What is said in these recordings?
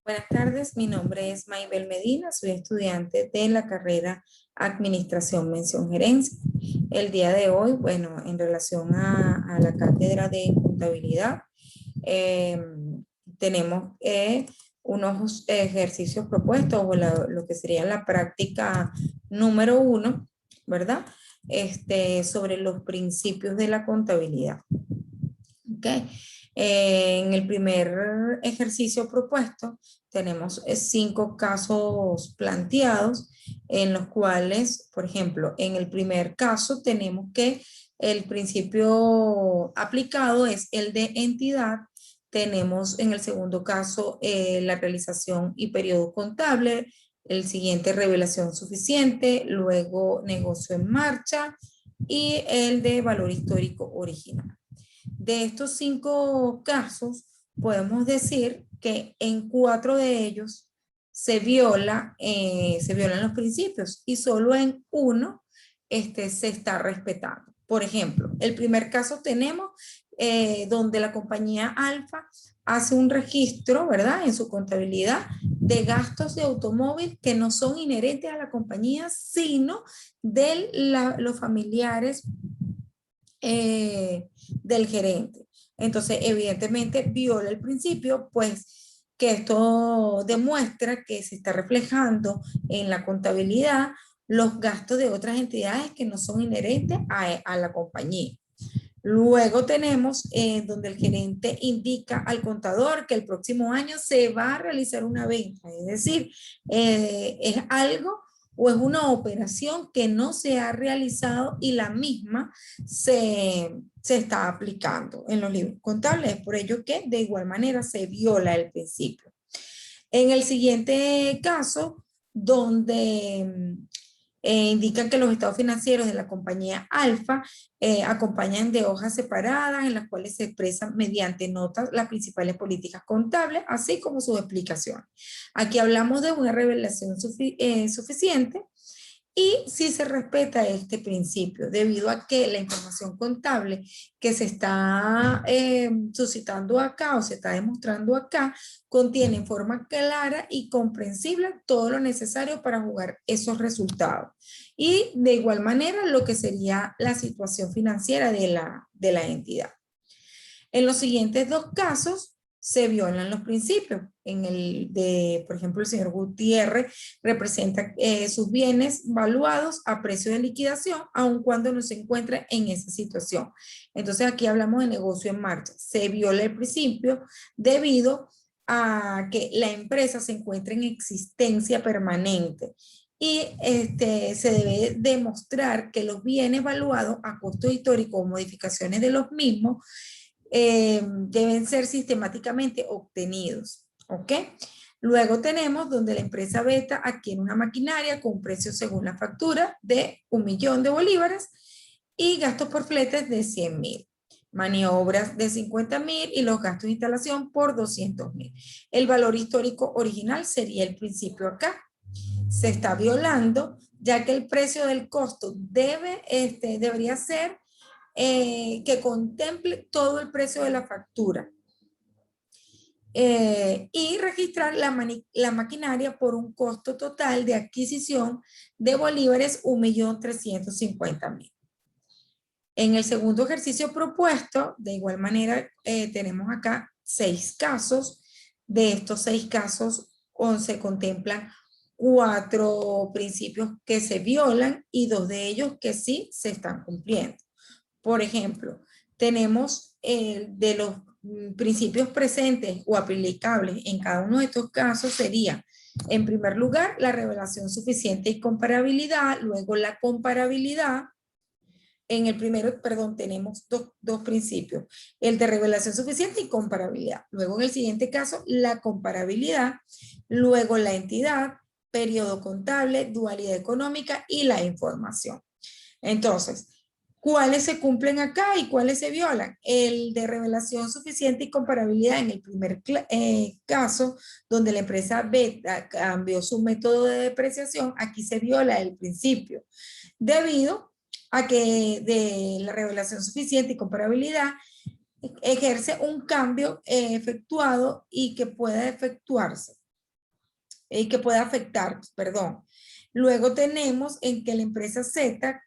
Buenas tardes, mi nombre es Maybel Medina, soy estudiante de la carrera Administración Mención Gerencia. El día de hoy, bueno, en relación a la cátedra de contabilidad, eh, tenemos unos ejercicios propuestos o lo que sería la práctica número 1, ¿verdad? Sobre los principios de la contabilidad. ¿Ok? En el primer ejercicio propuesto tenemos 5 casos planteados en los cuales, por ejemplo, en el primer caso tenemos que el principio aplicado es el de entidad. Tenemos en el segundo caso la realización y periodo contable, el siguiente revelación suficiente, luego negocio en marcha y el de valor histórico original. De estos 5 casos, podemos decir que en 4 de ellos se violan los principios y solo en uno se está respetando. Por ejemplo, el primer caso tenemos donde la compañía Alfa hace un registro, ¿verdad? En su contabilidad de gastos de automóvil que no son inherentes a la compañía, sino de los familiares del gerente. Entonces, evidentemente, viola el principio, pues que esto demuestra que se está reflejando en la contabilidad los gastos de otras entidades que no son inherentes a la compañía. Luego tenemos donde el gerente indica al contador que el próximo año se va a realizar una venta, es decir, es algo o es una operación que no se ha realizado y la misma se está aplicando en los libros contables. Es por ello que de igual manera se viola el principio. En el siguiente caso, donde indican que los estados financieros de la compañía Alfa acompañan de hojas separadas en las cuales se expresan mediante notas las principales políticas contables, así como sus explicaciones. Aquí hablamos de una revelación suficiente y si se respeta este principio, debido a que la información contable que se está suscitando acá o se está demostrando acá, contiene en forma clara y comprensible todo lo necesario para jugar esos resultados. Y de igual manera lo que sería la situación financiera de la entidad. En los siguientes 2 casos se violan los principios. En el de, por ejemplo, el señor Gutiérrez representa sus bienes valuados a precio de liquidación, aun cuando no se encuentra en esa situación. Entonces aquí hablamos de negocio en marcha. Se viola el principio debido a que la empresa se encuentra en existencia permanente y se debe demostrar que los bienes valuados a costo histórico o modificaciones de los mismos deben ser sistemáticamente obtenidos, ¿ok? Luego tenemos donde la empresa Beta adquiere una maquinaria con un precio según la factura de 1.000.000 de bolívares y gastos por fletes de 100.000. Maniobras de 50.000 y los gastos de instalación por 200.000. El valor histórico original sería el principio acá. Se está violando ya que el precio del costo debería ser que contemple todo el precio de la factura y registrar la maquinaria por un costo total de adquisición de bolívares 1.350.000. En el segundo ejercicio propuesto, de igual manera, tenemos acá 6 casos. De estos 6 casos, se contemplan 4 principios que se violan y 2 de ellos que sí se están cumpliendo. Por ejemplo, tenemos de los principios presentes o aplicables en cada uno de estos casos sería, en primer lugar, la revelación suficiente y comparabilidad, luego la comparabilidad. En el primero, perdón, tenemos dos principios, el de revelación suficiente y comparabilidad. Luego en el siguiente caso, la comparabilidad, luego la entidad, periodo contable, dualidad económica y la información. Entonces, ¿cuáles se cumplen acá y cuáles se violan? El de revelación suficiente y comparabilidad en el primer caso, donde la empresa Beta cambió su método de depreciación, aquí se viola el principio, debido a que de la revelación suficiente y comparabilidad ejerce un cambio efectuado y que pueda efectuarse y que pueda afectar, perdón. Luego tenemos en que la empresa Z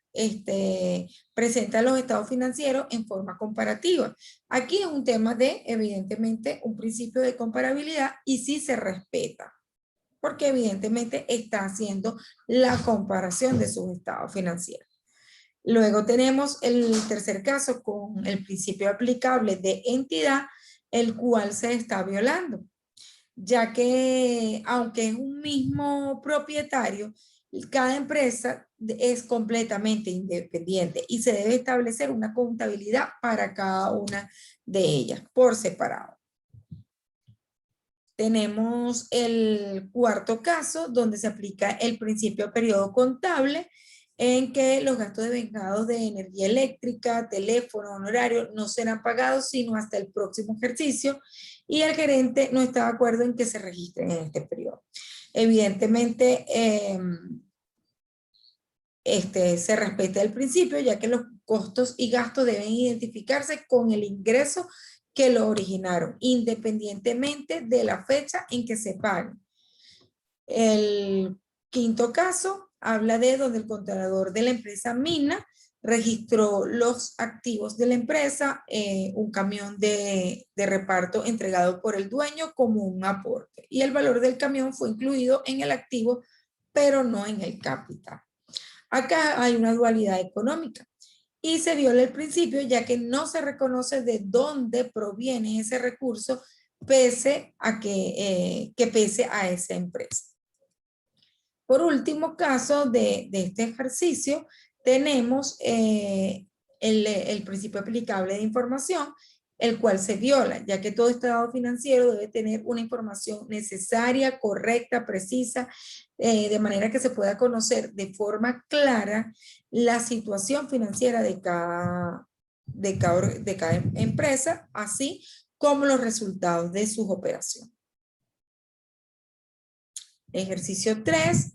presenta los estados financieros en forma comparativa. Aquí es un tema de, evidentemente, un principio de comparabilidad y sí se respeta, porque evidentemente está haciendo la comparación de sus estados financieros. Luego tenemos el tercer caso con el principio aplicable de entidad, el cual se está violando, ya que aunque es un mismo propietario, cada empresa es completamente independiente y se debe establecer una contabilidad para cada una de ellas por separado. Tenemos el cuarto caso donde se aplica el principio de periodo contable, en que los gastos de vengados de energía eléctrica, teléfono, honorario no serán pagados sino hasta el próximo ejercicio y el gerente no está de acuerdo en que se registren en este periodo. Evidentemente, se respeta el principio, ya que los costos y gastos deben identificarse con el ingreso que lo originaron, independientemente de la fecha en que se paguen. El quinto caso habla de donde el contador de la empresa Mina registró los activos de la empresa, un camión de reparto entregado por el dueño como un aporte. Y el valor del camión fue incluido en el activo, pero no en el capital. Acá hay una dualidad económica y se viola el principio ya que no se reconoce de dónde proviene ese recurso pese a que pese a esa empresa. Por último caso de este ejercicio, tenemos el principio aplicable de información, el cual se viola, ya que todo estado financiero debe tener una información necesaria, correcta, precisa, de manera que se pueda conocer de forma clara la situación financiera de cada empresa, así como los resultados de sus operaciones. Ejercicio 3,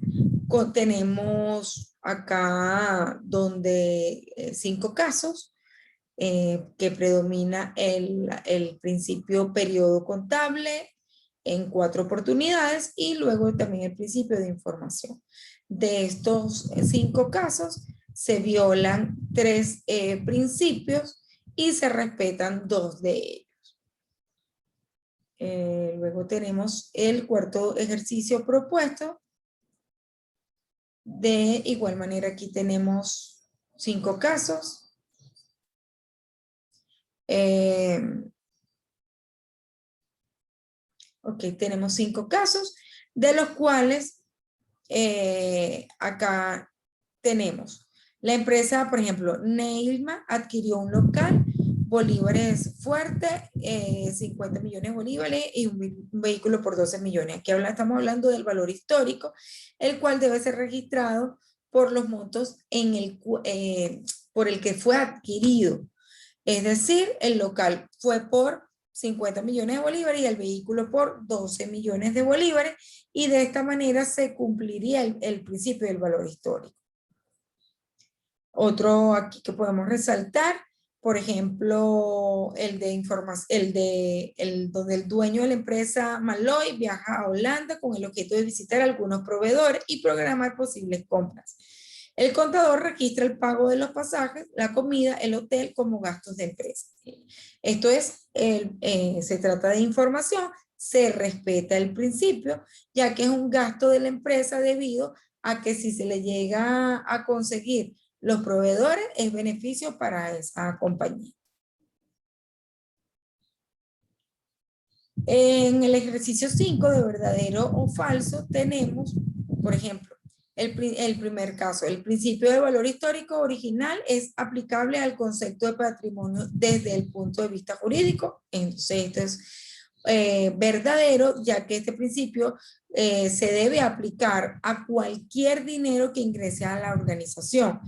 tenemos acá donde 5 casos que predomina el principio periodo contable en 4 oportunidades y luego también el principio de información. De estos 5 casos se violan 3 principios y se respetan 2 de ellos. Luego tenemos el cuarto ejercicio propuesto. De igual manera aquí tenemos 5 casos. Ok, tenemos 5 casos, de los cuales acá tenemos la empresa, por ejemplo, Neilma adquirió un local, bolívares fuerte, 50 millones de bolívares y un vehículo por 12 millones. Aquí estamos hablando del valor histórico, el cual debe ser registrado por los montos por el que fue adquirido. Es decir, el local fue por 50 millones de bolívares y el vehículo por 12 millones de bolívares y de esta manera se cumpliría el principio del valor histórico. Otro aquí que podemos resaltar, por ejemplo, donde el dueño de la empresa Malloy viaja a Holanda con el objeto de visitar algunos proveedores y programar posibles compras. El contador registra el pago de los pasajes, la comida, el hotel como gastos de empresa. Esto es, se trata de información, se respeta el principio, ya que es un gasto de la empresa debido a que si se le llega a conseguir los proveedores, es beneficio para esa compañía. En el ejercicio 5 de verdadero o falso tenemos, por ejemplo, el primer caso, el principio de valor histórico original es aplicable al concepto de patrimonio desde el punto de vista jurídico. Entonces, esto es verdadero, ya que este principio se debe aplicar a cualquier dinero que ingrese a la organización,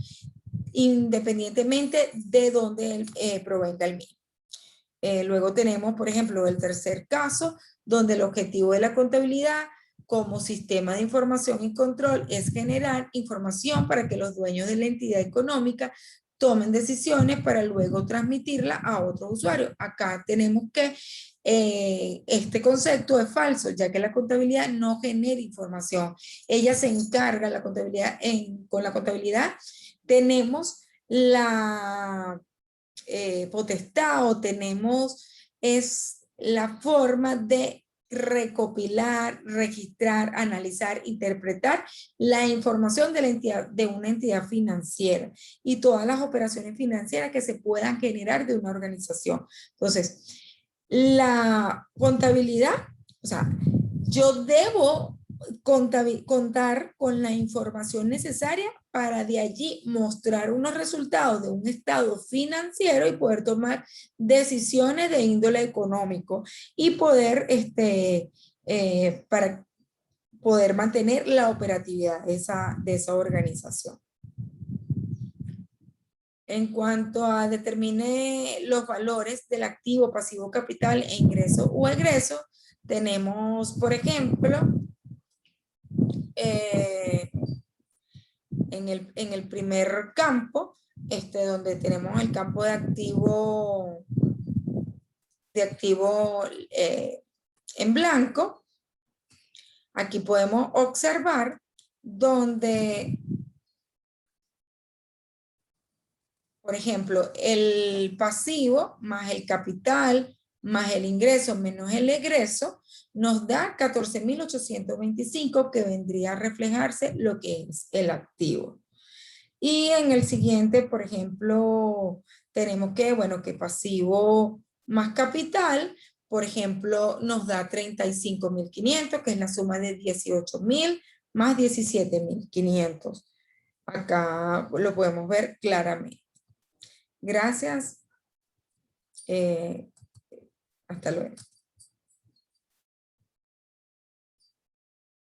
independientemente de dónde provenga el mismo. Luego tenemos, por ejemplo, el tercer caso, donde el objetivo de la contabilidad como sistema de información y control es generar información para que los dueños de la entidad económica tomen decisiones para luego transmitirla a otros usuarios. Acá tenemos que este concepto es falso, ya que la contabilidad no genera información. Ella se encarga, la contabilidad, con la contabilidad tenemos la potestad o tenemos es la forma de recopilar, registrar, analizar, interpretar la información de la entidad, de una entidad financiera y todas las operaciones financieras que se puedan generar de una organización. Entonces, la contabilidad, o sea, yo debo contar con la información necesaria para de allí mostrar unos resultados de un estado financiero y poder tomar decisiones de índole económico y poder, para poder mantener la operatividad de esa organización. En cuanto a determine los valores del activo, pasivo, capital e ingreso o egreso, tenemos, por ejemplo, en el primer campo, donde tenemos el campo de activo en blanco, aquí podemos observar donde, por ejemplo, el pasivo más el capital más el ingreso menos el egreso nos da 14.825, que vendría a reflejarse lo que es el activo. Y en el siguiente, por ejemplo, tenemos que, bueno, que pasivo más capital, por ejemplo, nos da 35.500, que es la suma de 18.000 más 17.500. Acá lo podemos ver claramente. Gracias. Hasta luego.